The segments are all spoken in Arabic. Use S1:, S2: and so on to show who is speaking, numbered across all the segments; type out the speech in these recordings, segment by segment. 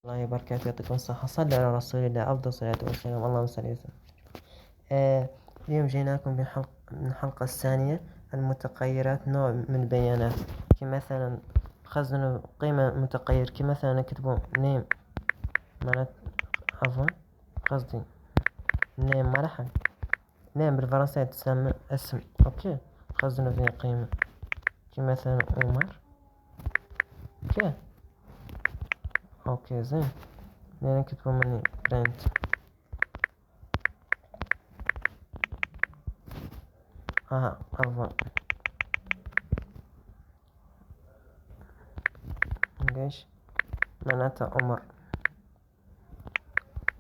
S1: الله وبركاته، يعطيكم الصحة. صلى على رسول الله أفضل صلاة والسلام. اللهم صل وسلم. اليوم جيناكم من الحلقة الثانية. المتغيرات نوع من البيانات، كمثلا خزنوا قيمة متغير، كمثلا نكتبوا نيم معنات عفوا قصدي نيم مرحبا. نيم بالفرنسية تسمى اسم، اوكي. خزنوا فيه قيمة كمثلا عمر، اوكي زين. نكتبوا مني برنت عفوا انجليش معناتها عمر،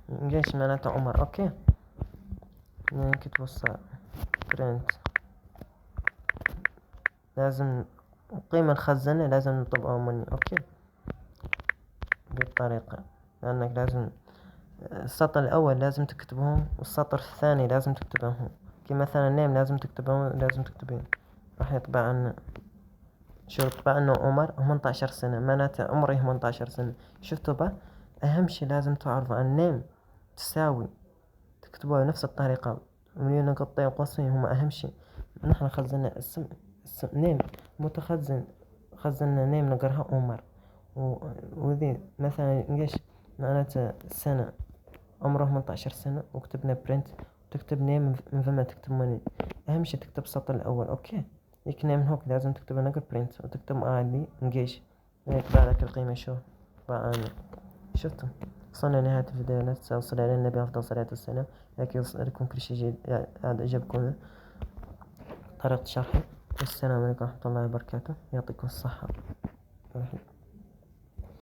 S1: انجليش معناتها عمر، اوكي. نكتبوا الصاد برنت. لازم القيمة الخزنة لازم نطبقها مني، اوكي. بالطريقة، لأنك لازم السطر الأول لازم تكتبهم والسطر الثاني لازم تكتبهم. كي مثلا نيم لازم تكتبهم، لازم تكتبين. راح يطبع عنا شو يطبع عنا عمر 18 سنة، معناته عمري 18 سنة. شفتوا بقى؟ أهم شي لازم تعرفوا أن نيم تساوي تكتبوها بنفس الطريقة، مليون نقطتين وقوسين هما أهم شي. نحن خزنا اسم نيم متخزن، خزنا نيم نقرها عمر، وذي مثلا ليش معناته سنة عمره 18 سنة، وكتبنا برنت وتكتب نيم من ثم تكتب ماني. أهم شي تكتب السطر الأول، أوكي. يك نيم هوك لازم تكتب نقر برنت وتكتب عادي نقيش يطبع لك القيمة. شو طبعا شفتم؟ وصلنا لنهاية الفيديو. لا تنسوا الصلاة على النبي أفضل صلاة والسلام. لكن يوصلكم كل شي جيد، هذا عجبكم طريقة شرحي. والسلام عليكم ورحمة الله وبركاته، يعطيكم الصحة.